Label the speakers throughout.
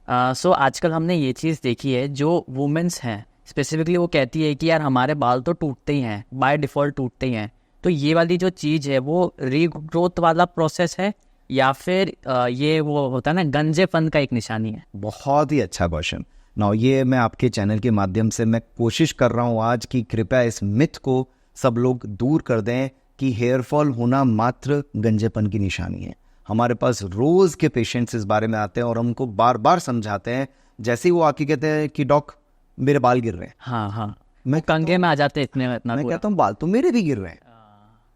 Speaker 1: सो आजकल हमने ये चीज़ देखी है, जो वुमेन्स हैं स्पेसिफिकली वो कहती है कि यार हमारे बाल तो टूटते ही हैं, बाय डिफ़ॉल्ट टूटते ही हैं। तो ये वाली जो चीज़ है वो रीग्रोथ वाला प्रोसेस है या फिर ये वो होता है ना गंजेपन का एक निशानी है?
Speaker 2: बहुत ही अच्छा क्वेश्चन। नाउ ये मैं आपके चैनल के माध्यम से मैं कोशिश कर रहा हूँ आज कि कृपया इस मिथ को सब लोग दूर कर दें कि हेयर फॉल होना मात्र गंजेपन की निशानी है। हमारे पास रोज के पेशेंट्स इस बारे में आते हैं और हमको बार बार समझाते हैं, जैसे ही वो आके कहते हैं कि डॉक मेरे बाल गिर रहे हैं।
Speaker 1: हाँ हाँ,
Speaker 2: मैं
Speaker 1: कंगे में आ जाते हैं इतना
Speaker 2: मैं
Speaker 1: पूरा।
Speaker 2: कहता हूँ बाल तो मेरे भी गिर रहे हैं।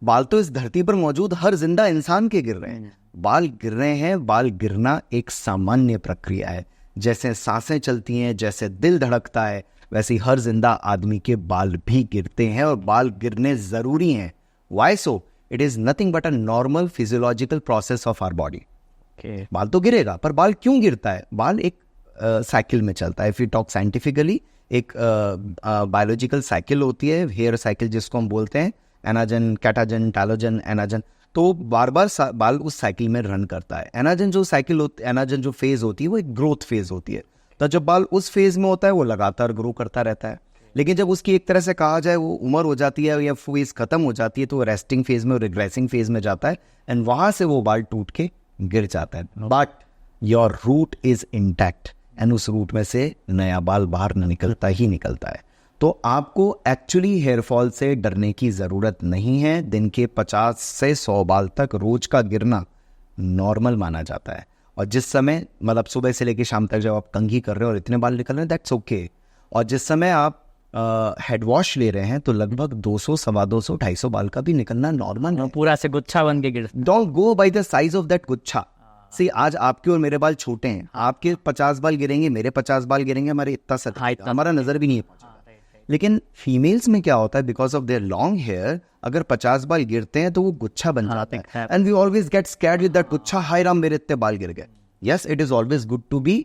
Speaker 2: बाल तो इस धरती पर मौजूद हर जिंदा इंसान के गिर रहे हैं। बाल गिर रहे हैं। बाल गिरना एक सामान्य प्रक्रिया है। जैसे सांसें चलती हैं, जैसे दिल धड़कता है, वैसे ही हर जिंदा आदमी के बाल भी गिरते हैं और बाल गिरने जरूरी हैं। Why so? It is nothing but a normal physiological process of our body. बाल तो गिरेगा, पर बाल क्यों गिरता है? बाल एक साइकिल में चलता है। इफ यू टॉक साइंटिफिकली, एक बायोलॉजिकल साइकिल होती है, हेयर साइकिल जिसको हम बोलते हैं, एनाजन, कैटाजन, टैलोजन, एनाजन। तो बार बार बाल उस साइकिल में रन करता है। एनाजन जो साइकिल होती है, एनाजन जो फेज होती है, वो एक ग्रोथ फेज होती है। तो जब बाल उस फेज में होता है वो लगातार ग्रो करता रहता है। लेकिन जब उसकी एक तरह से कहा जाए वो उम्र हो जाती है या फेज खत्म हो जाती है, तो वो रेस्टिंग फेज में और रिग्रेसिंग फेज में जाता है एंड वहां से वो बाल टूट के गिर जाता है। But your root is intact and उस रूट में से नया बाल बाहर निकलता ही निकलता है। तो आपको एक्चुअली हेयर फॉल से डरने की ज़रूरत नहीं है। दिन के 50 से 100 बाल तक रोज का गिरना नॉर्मल माना जाता है। और जिस समय मतलब सुबह से लेकर शाम तक जब आप कंघी कर रहे हो और इतने बाल निकल रहे हैं, दैट्स ओके। और जिस समय आप हेड वॉश ले रहे हैं तो लगभग 200, 250, 250 बाल का भी निकलना नॉर्मल है।
Speaker 1: पूरा से गुच्छा बन के गिर।
Speaker 2: Don't go by the size of that गुच्छा। सी, आज आपके और मेरे बाल छोटे हैं, आपके 50 बाल गिरेंगे, मेरे 50 बाल गिरेंगे, हमारे इतना सा हमारा नजर भी नहीं पहुंचेगा। लेकिन फीमेल्स में क्या होता है, because of their long hair, अगर 50 बाल गिरते हैं तो वो गुच्छा बन जाता है and we always get scared with that गुच्छा। हाय राम, मेरे इतने बाल गिर गए। Yes, it is always good to be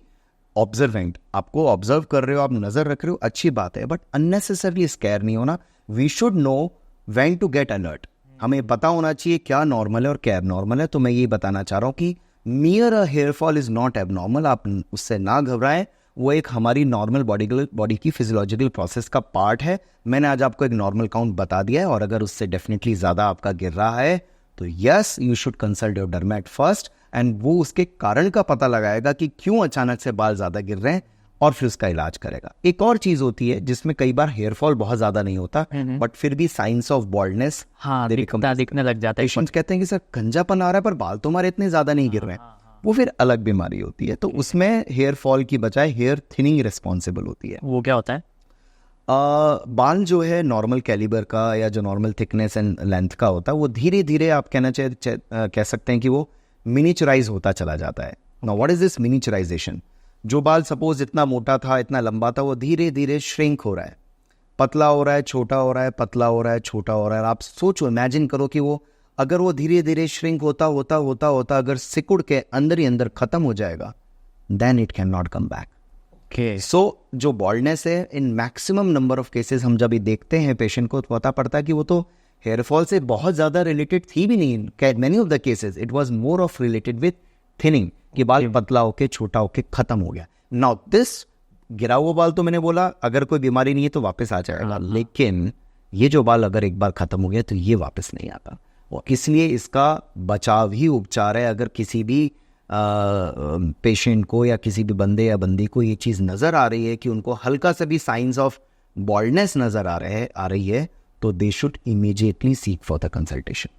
Speaker 2: observant. आपको ऑब्जर्व कर रहे हो, आप नजर रख रहे हो, अच्छी बात है, बट अननेसेसरली स्कैर नहीं होना। We should know when to get alert. हमें पता होना चाहिए क्या नॉर्मल है और क्या एबनॉर्मल है। तो मैं ये बताना चाह रहा हूँ कि mere a hair fall is not abnormal. आप उससे ना घबराएं, वो एक हमारी नॉर्मल बॉडी की फिजियोलॉजिकल प्रोसेस का पार्ट है। मैंने आज आपको एक नॉर्मल काउंट बता दिया है और अगर उससे डेफिनेटली ज़्यादा आपका गिर रहा है तो yes, you should consult your डर्मेट first and वो उसके कारण का पता लगाएगा कि क्यों अचानक से बाल ज़्यादा गिर रहे हैं और फिर उसका इलाज करेगा। एक और चीज़ होती है जिसमें कई बार हेयर फॉल बहुत ज़्यादा नहीं होता बट फिर भी साइंस ऑफ बॉल्डनेस
Speaker 1: दिखने लग जाता है।
Speaker 2: पेशेंट्स कहते हैं कि सर गंजापन आ रहा है पर बाल तो हमारे इतने ज़्यादा नहीं गिर रहे हैं। वो फिर अलग बीमारी होती है। तो उसमें हेयर फॉल की बजाय हेयर थिनिंग रिस्पॉन्सिबल होती है।
Speaker 1: वो क्या होता है?
Speaker 2: बाल जो है नॉर्मल कैलिबर का या जो नॉर्मल थिकनेस एंड लेंथ का होता है, वो धीरे धीरे आप कह सकते हैं कि वो मिनिचराइज होता चला जाता है। Now what is this miniaturisation? जो बाल सपोज इतना मोटा था, इतना लंबा था, वो धीरे धीरे श्रिंक हो रहा है, पतला हो रहा है, छोटा हो रहा है, पतला हो रहा है, छोटा हो रहा है। आप सोचो, इमेजिन करो कि वो अगर वो धीरे धीरे श्रिंक होता होता होता होता अगर सिकुड़ के अंदर ही अंदर खत्म हो जाएगा, then it can not come back. So जो बॉल्डनेस है, in maximum number of cases हम जब ये देखते हैं पेशेंट को तो पता पड़ता है कि वो तो हेयर फॉल से बहुत ज्यादा रिलेटेड थी भी नहीं। Many of the cases it was more of related with thinning, कि बाल पतला होके छोटा होके खत्म हो गया। नाउ दिस गिरा हुआ बाल तो मैंने बोला अगर कोई बीमारी नहीं है तो वापस आ जाएगा, लेकिन ये जो बाल अगर एक बार खत्म हो गया तो ये वापस नहीं आता। और इसलिए इसका बचाव ही उपचार है। अगर किसी भी पेशेंट को या किसी भी बंदे या बंदी को ये चीज़ नज़र आ रही है कि उनको हल्का सा भी साइंस ऑफ बॉल्डनेस नज़र आ रही है तो they should immediately seek for the consultation.